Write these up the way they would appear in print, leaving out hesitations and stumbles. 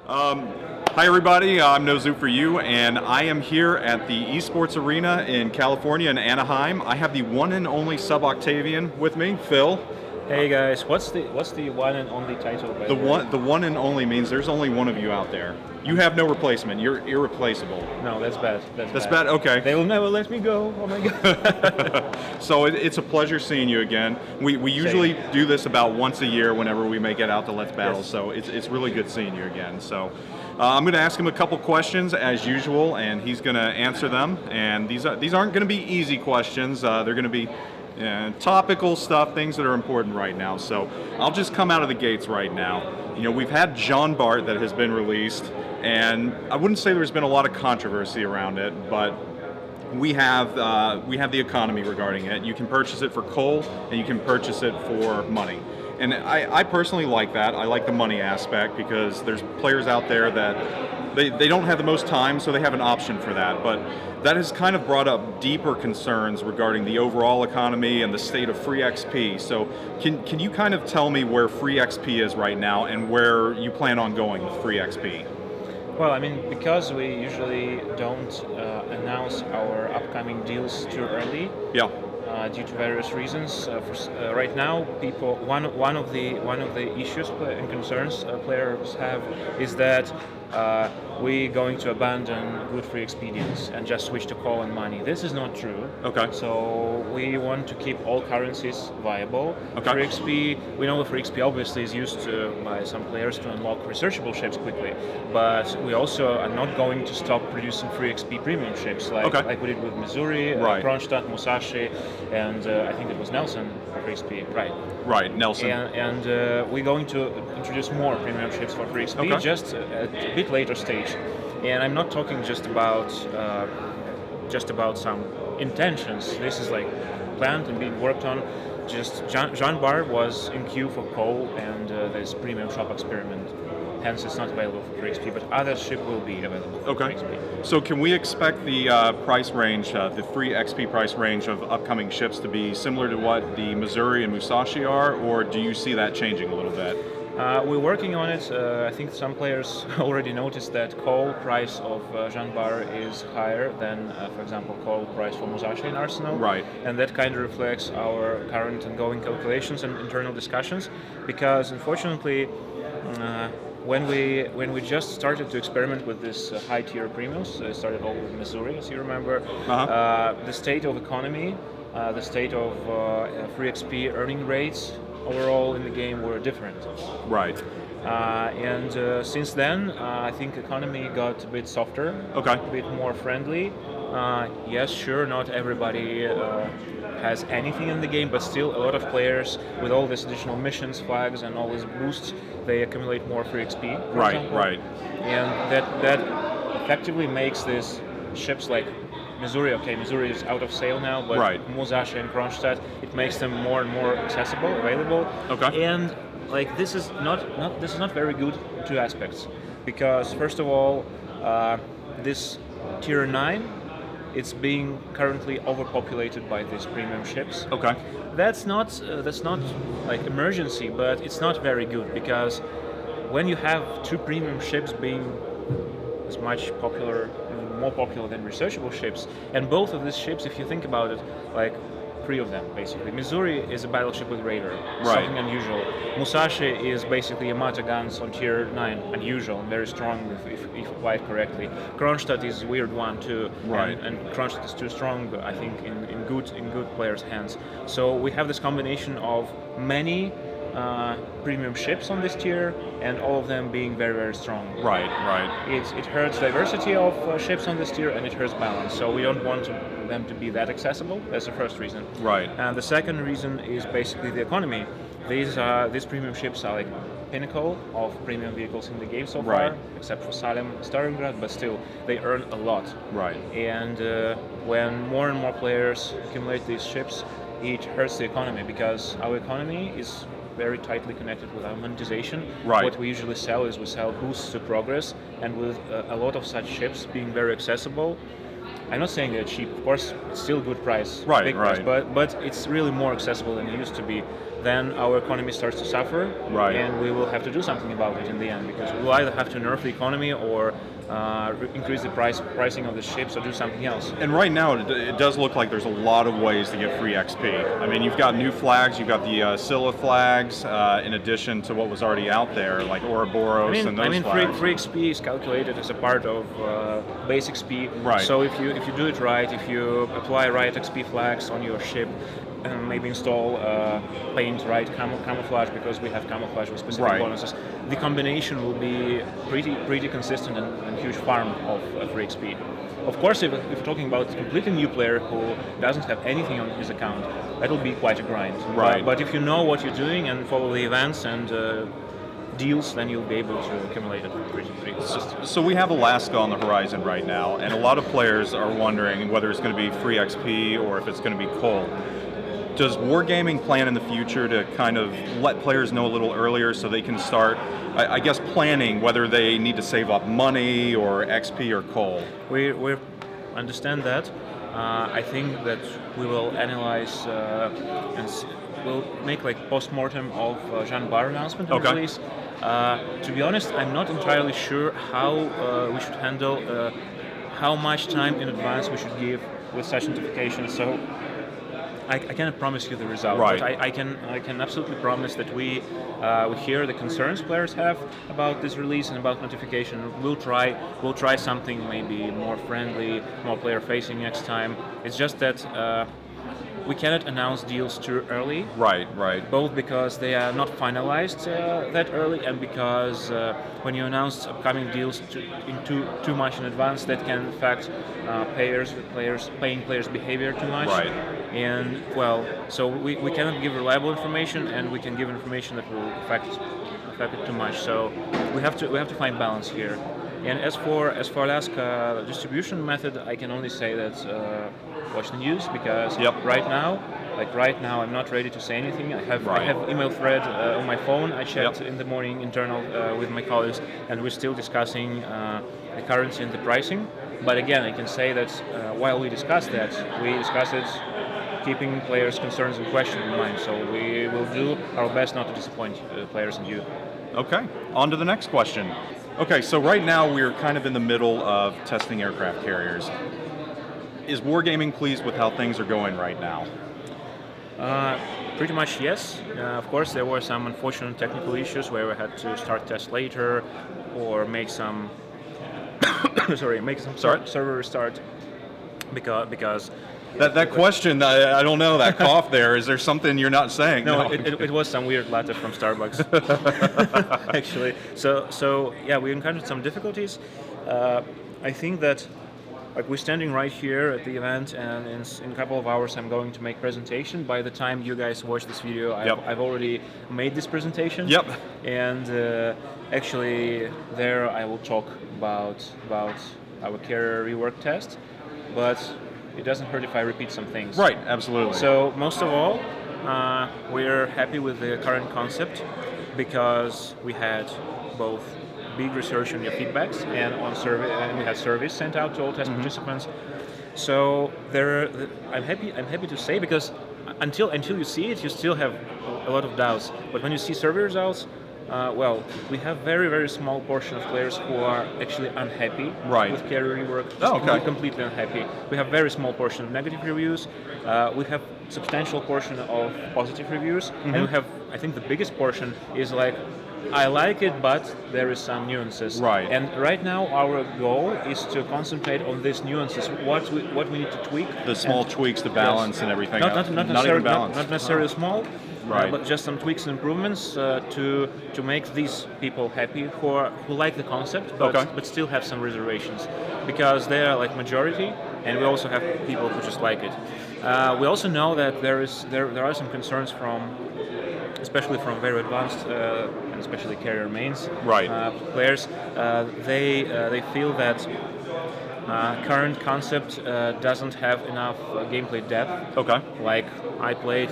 Um, Hi everybody, I'm NoZoupForYou, and I am here at the Esports Arena in California in Anaheim. I have the one and only Sub-Octavian with me, Phil. Hey guys, what's the one and only title? By The one and only means there's only one of you out there. You have no replacement. You're irreplaceable. No, that's bad. That's bad. Okay. They will never let me go. Oh my god. So it's a pleasure seeing you again. We usually do this about once a year whenever we make it out to Let's Battle. Yes. So it's really good seeing you again. So I'm going to ask him a couple questions as usual, and he's going to answer them. And these aren't going to be easy questions. They're going to be topical stuff, things that are important right now. So I'll just come out of the gates right now. You know, we've had Jean Bart that has been released, and I wouldn't say there's been a lot of controversy around it, but we have the economy regarding it. You can purchase it for coal, and you can purchase it for money. And I personally like that. I like the money aspect because there's players out there that they don't have the most time, so they have an option for that. But that has kind of brought up deeper concerns regarding the overall economy and the state of free XP. So can you kind of tell me where free XP is right now and where you plan on going with free XP? Well, I mean, because we usually don't announce our upcoming deals too early. Yeah. Due to various reasons, right now, one of the issues and concerns players have is that we're going to abandon good free XP deals and just switch to coal and money. This is not true. Okay. So we want to keep all currencies viable. Okay. Free XP, we know that free XP obviously is used by some players to unlock researchable ships quickly, but we also are not going to stop producing free XP premium ships like we did with Missouri, Right. Kronstadt, Musashi, and I think it was Nelson for free XP, right? Right, Nelson. And we're going to introduce more premium ships for free XP just at a bit later stage. And I'm not talking just about some intentions. This is like planned and being worked on. Just Jean Bart was in queue for coal and this premium shop experiment. Hence, it's not available for free XP, but other ship will be available for free XP. So can we expect the price range, the free XP price range of upcoming ships to be similar to what the Missouri and Musashi are, or do you see that changing a little bit? We're working on it. I think some players already noticed that coal price of Jean Bart is higher than, for example, coal price for Musashi in Arsenal. Right. And that kind of reflects our current and going calculations and internal discussions, because unfortunately, when we just started to experiment with this high tier premiums, started all with Missouri, as you remember, the state of economy, the state of free XP earning rates overall in the game were different. Right. And since then, I think economy got a bit softer, a bit more friendly. Yes, sure, not everybody has anything in the game, but still a lot of players with all these additional missions, flags, and all these boosts, they accumulate more free XP. For example. Right. And that effectively makes these ships like Missouri is out of sale now, but Musashi and Kronstadt, it makes them more and more accessible, available. Okay. And like this is not very good in two aspects, because first of all, this tier 9, it's being currently overpopulated by these premium ships. Okay. That's not like emergency, but it's not very good, because when you have two premium ships being as much popular, even more popular than researchable ships, and both of these ships, if you think about it, like 3 of them basically. Missouri is a battleship with radar, something unusual. Musashi is basically Yamato guns on tier 9, unusual and very strong if applied correctly. Kronstadt is a weird one too, and Kronstadt is too strong, I think, in good players' hands. So we have this combination of many premium ships on this tier, and all of them being very, very strong. Right. It hurts diversity of ships on this tier, and it hurts balance. So we don't want them to be that accessible. That's the first reason. Right. And the second reason is basically the economy. These premium ships are like pinnacle of premium vehicles in the game so far, except for Salem and Stalingrad, but still they earn a lot. Right. And when more and more players accumulate these ships, it hurts the economy, because our economy is very tightly connected with our monetization. What we usually sell is we sell boosts to progress, and with a lot of such ships being very accessible, I'm not saying they're cheap. Of course, it's still a good price, Right, big price, right. but it's really more accessible than it used to be. Then our economy starts to suffer, Right. and we will have to do something about it in the end, because we'll either have to nerf the economy or increase the pricing of the ships or do something else. And right now, it does look like there's a lot of ways to get free XP. I mean, you've got new flags, you've got the Scylla flags, in addition to what was already out there, like Ouroboros and those flags. Free XP is calculated as a part of base XP. Right. So if you do it right, if you apply right XP flags on your ship, and maybe install paint right camouflage, because we have camouflage with specific Right. bonuses, the combination will be pretty consistent and huge farm of free XP. Of course, if you're talking about a completely new player who doesn't have anything on his account, that'll be quite a grind. Right. But if you know what you're doing and follow the events and deals, then you'll be able to accumulate it pretty consistently. So we have Alaska on the horizon right now, and a lot of players are wondering whether it's going to be free XP or if it's going to be coal. Does Wargaming plan in the future to kind of let players know a little earlier so they can start, I guess, planning whether they need to save up money or XP or coal? We understand that. I think that we will analyze we'll make like post-mortem of Jean Bar announcement and Okay. release. To be honest, I'm not entirely sure how we should handle how much time in advance we should give with such notifications. So I cannot promise you the result, Right. but I can absolutely promise that we hear the concerns players have about this release and about notification. We'll try something maybe more friendly, more player facing next time. It's just that we cannot announce deals too early. Right, right. Both because they are not finalized that early, and because when you announce upcoming deals too much in advance, that can affect paying players' behavior too much. Right. And well, so we cannot give reliable information, and we can give information that will affect it too much. So we have to find balance here. And as for Alaska distribution method, I can only say that watch the news, because Yep. right now I'm not ready to say anything. I have email thread on my phone. I checked Yep. in the morning internal with my colleagues, and we're still discussing the currency and the pricing. But again, I can say that while we discuss it keeping players' concerns and questions in mind. So we will do our best not to disappoint players and you. Okay, on to the next question. Okay, so right now we're kind of in the middle of testing aircraft carriers. Is Wargaming pleased with how things are going right now? Pretty much yes. Of course, there were some unfortunate technical issues where we had to start tests later, or make some server restart because That question, I don't know, that cough there, is there something you're not saying? No, it was some weird latte from Starbucks, actually. So yeah, we encountered some difficulties. I think that like we're standing right here at the event, and in a couple of hours I'm going to make presentation. By the time you guys watch this video, I've already made this presentation. Yep. And actually there I will talk about our carrier rework test, but it doesn't hurt if I repeat some things. Right, absolutely. So most of all, we're happy with the current concept, because we had both big research on your feedbacks and on survey, and we had surveys sent out to all test participants. So I'm happy to say, because until you see it, you still have a lot of doubts. But when you see survey results, well, we have very small portion of players who are actually unhappy with carrier rework. Completely unhappy. We have very small portion of negative reviews. We have substantial portion of positive reviews, and we have, I think, the biggest portion is like, I like it, but there is some nuances. Right. And right now our goal is to concentrate on these nuances. What we need to tweak. The small tweaks, the balance, and everything. Not even balance. Not necessarily small. Right. But just some tweaks and improvements to make these people happy who like the concept, but still have some reservations, because they are like majority, and we also have people who just like it. We also know that there are some concerns especially from very advanced and especially carrier mains players. They feel that current concept doesn't have enough gameplay depth. Okay. Like I played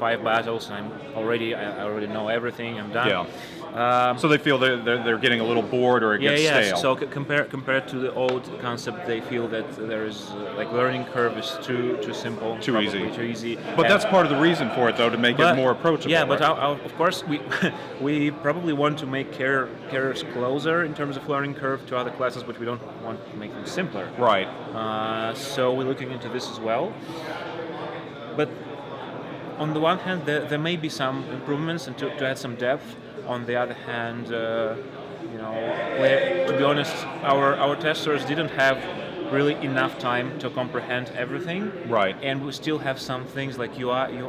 5 battles, and I already know everything. I'm done. Yeah. So they feel they're getting a little bored or it gets stale. So compared to the old concept, they feel that there is like learning curve is too simple, Too easy. But And- that's part of the reason for it, though, to make it more approachable. Yeah, but right? of course we probably want to make carriers closer in terms of learning curve to other classes, but we don't want to make them simpler. Right. So we're looking into this as well. But on the one hand, there may be some improvements and to add some depth. On the other hand, to be honest, our testers didn't have really enough time to comprehend everything. Right. And we still have some things like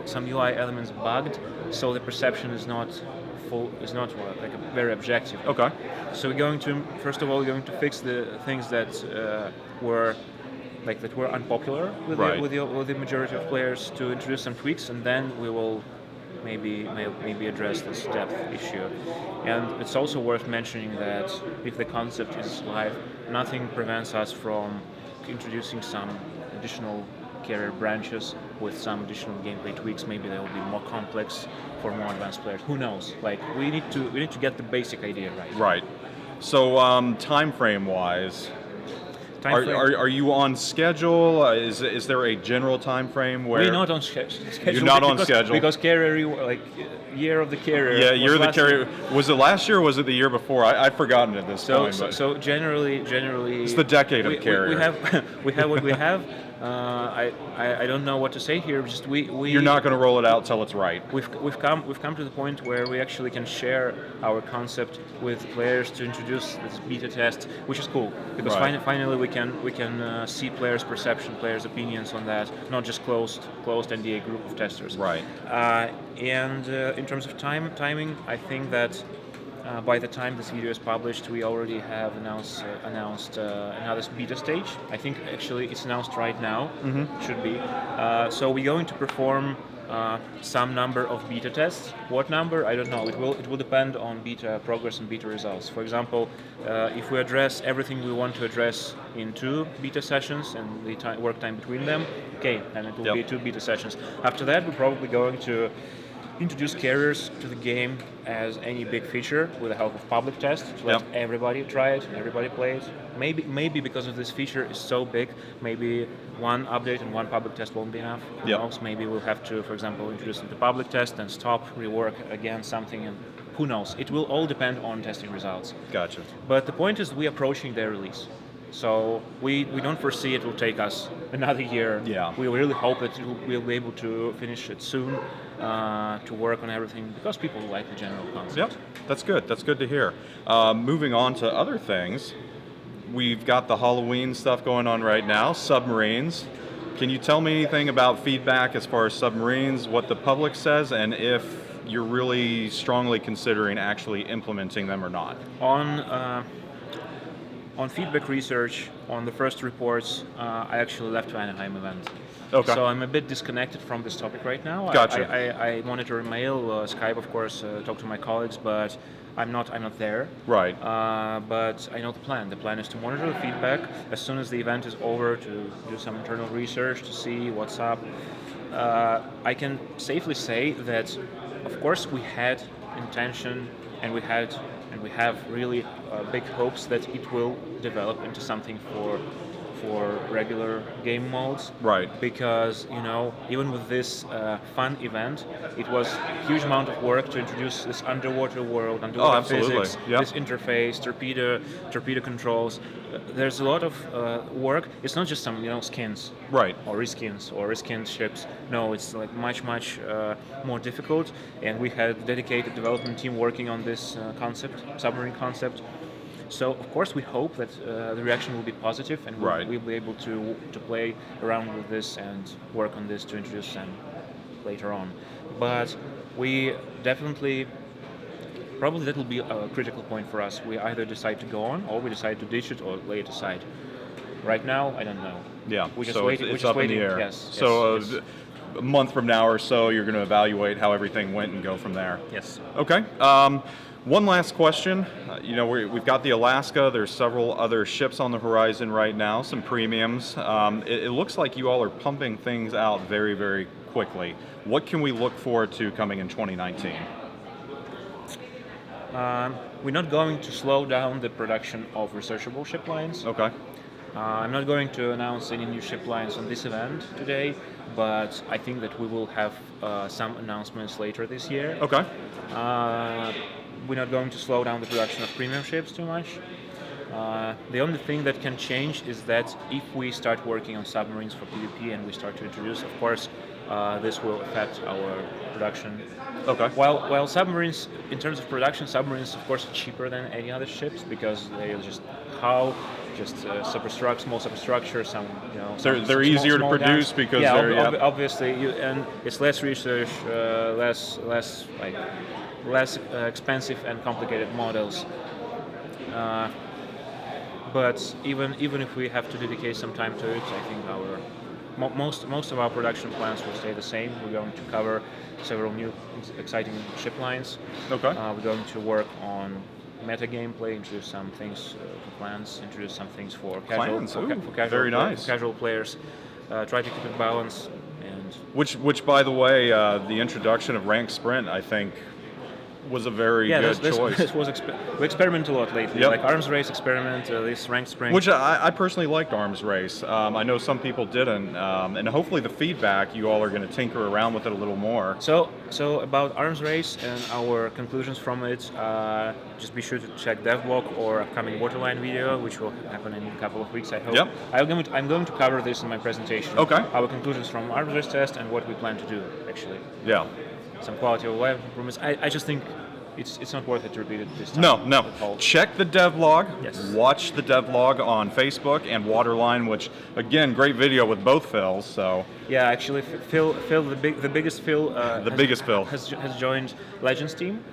some UI elements bugged, so the perception is not like a very objective. Okay. So we're going to first of all fix the things that were unpopular with Right. with the majority of players, to introduce some tweaks, and then we will maybe address this depth issue. And it's also worth mentioning that if the concept is live, nothing prevents us from introducing some additional carrier branches with some additional gameplay tweaks. Maybe they will be more complex for more advanced players. Who knows? Like we need to get the basic idea right. Right. So time frame wise, are you on schedule? Is there a general time frame where we're not on schedule? You're not on schedule because carrier, like year of the carrier. Yeah, was you're the last carrier. year. Was it last year or was it the year before? I've forgotten at this point. But So generally, it's the decade of carrier. We have what we have. I don't know what to say here. Just we You're not going to roll it out till it's right. We've come to the point where we actually can share our concept with players to introduce this beta test, which is cool because Right. finally we can see players' perception, players' opinions on that, not just closed NDA group of testers. Right. And in terms of timing, I think that by the time this video is published, we already have announced another beta stage. I think actually it's announced right now. Should be. So we're going to perform some number of beta tests. What number? I don't know. It will depend on beta progress and beta results. For example, if we address everything we want to address in 2 beta sessions and the work time between them, okay, then it will be 2 beta sessions. After that, we're probably going to introduce carriers to the game as any big feature with the help of public tests to let everybody try it and everybody play it. Maybe because of this feature is so big, maybe one update and one public test won't be enough. Who knows? Maybe we'll have to, for example, introduce them to public test and stop, rework again something, and who knows? It will all depend on testing results. Gotcha. But the point is we're approaching their release. So we don't foresee it will take us another year. Yeah. We really hope that we'll be able to finish it soon, to work on everything, because people like the general concept. Yep, that's good. That's good to hear. Moving on to other things, we've got the Halloween stuff going on right now, Submarines. Can you tell me anything about feedback as far as Submarines, what the public says, and if you're really strongly considering actually implementing them or not? On feedback research, on the first reports, I actually left the Anaheim event. Okay. So I'm a bit disconnected from this topic right now. Gotcha. I monitor email, Skype, of course, talk to my colleagues, but I'm not there. Right. But I know the plan. The plan is to monitor the feedback as soon as the event is over, to do some internal research to see what's up. I can safely say that, of course, we had intention and we have really big hopes that it will develop into something for regular game modes. Right. Because, even with this fun event, it was a huge amount of work to introduce this underwater world, underwater physics, this interface, torpedo controls. There's a lot of work. It's not just some, skins. Right. Or reskinned ships. No, it's like much more difficult. And we had a dedicated development team working on this submarine concept. So of course we hope that the reaction will be positive, and we'll be able to play around with this and work on this to introduce them later on. But we definitely, probably that will be a critical point for us. We either decide to go on, or we decide to ditch it or lay it aside. Right now, I don't know. Yeah. We're just so waiting. it's up in the air. Yes. So yes. A month from now or so, you're going to evaluate how everything went and go from there. Yes. Okay. One last question. We've got the Alaska. There's several other ships on the horizon right now, some premiums. It looks like you all are pumping things out very, very quickly. What can we look forward to coming in 2019? We're not going to slow down the production of researchable ship lines. Okay. I'm not going to announce any new ship lines on this event today, but I think that we will have some announcements later this year. Okay. We're not going to slow down the production of premium ships too much. The only thing that can change is that if we start working on submarines for PvP and we start to introduce, of course, this will affect our production. Okay. While submarines, in terms of production, submarines, of course, are cheaper than any other ships because they just small superstructure, some They're easier to produce guns. because yeah, they're obviously, and it's less research, less expensive and complicated models. But even if we have to dedicate some time to it, I think most of our production plans will stay the same. We're going to cover several new exciting ship lines. Okay. We're going to work on meta gameplay, introduce some things for clans, introduce some things for very nice. Casual players. Try to keep it balanced. And Which by the way, the introduction of ranked sprint, I think, was a very good choice. We experiment a lot lately, Yep. like arms race experiment, this ranked sprint. Which I personally liked arms race. I know some people didn't, and hopefully the feedback, you all are going to tinker around with it a little more. So about arms race and our conclusions from it, just be sure to check DevBlog or upcoming Waterline video, which will happen in a couple of weeks, I hope. Yep. I'm going to cover this in my presentation. Okay. Our conclusions from arms race test and what we plan to do, actually. Yeah. Some quality of life improvements. I just think it's not worth it to repeat it this time. No. Check the devlog. Yes. Watch the devlog on Facebook and Waterline, which again, great video with both Phils. So yeah, actually, Phil, the biggest Phil, biggest Phil has joined Legends team.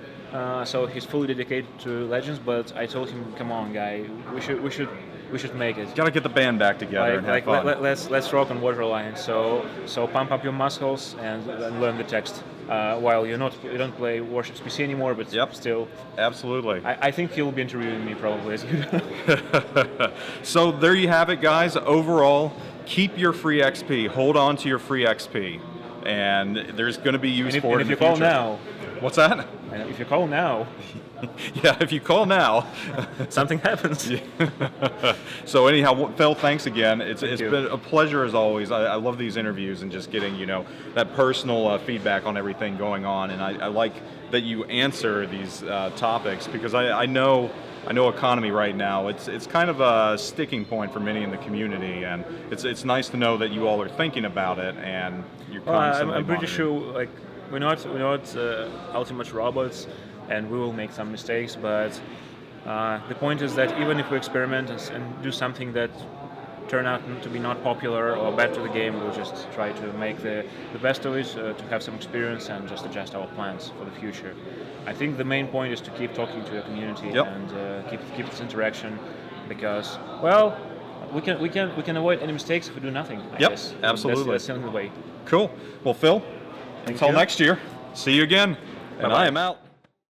So he's fully dedicated to Legends. But I told him, come on, guy, we should make it. Got to get the band back together and have fun. Let's rock on Waterline. So pump up your muscles and learn the text. While you don't play Warships PC anymore, but still. Absolutely. I think he'll be interviewing me probably as you. So there you have it, guys. Overall, keep your free XP. Hold on to your free XP, and there's going to be use for it in the future. If you call now. What's that? And if you call now. Yeah, if you call now, something happens. So anyhow, Phil, thanks again. It's been a pleasure as always. I love these interviews and just getting that personal feedback on everything going on, and I like that you answer these topics because I know economy right now. It's kind of a sticking point for many in the community, and it's nice to know that you all are thinking about it and you're constantly. I'm pretty sure we're not ultimate robots. And we will make some mistakes, but the point is that even if we experiment and do something that turn out to be not popular or bad to the game, we'll just try to make the best of it, to have some experience and just adjust our plans for the future. I think the main point is to keep talking to your community and keep this interaction, because we can avoid any mistakes if we do nothing. I guess. Absolutely. That's the only way. Cool. Well, Phil, until next year, see you again, and I am out.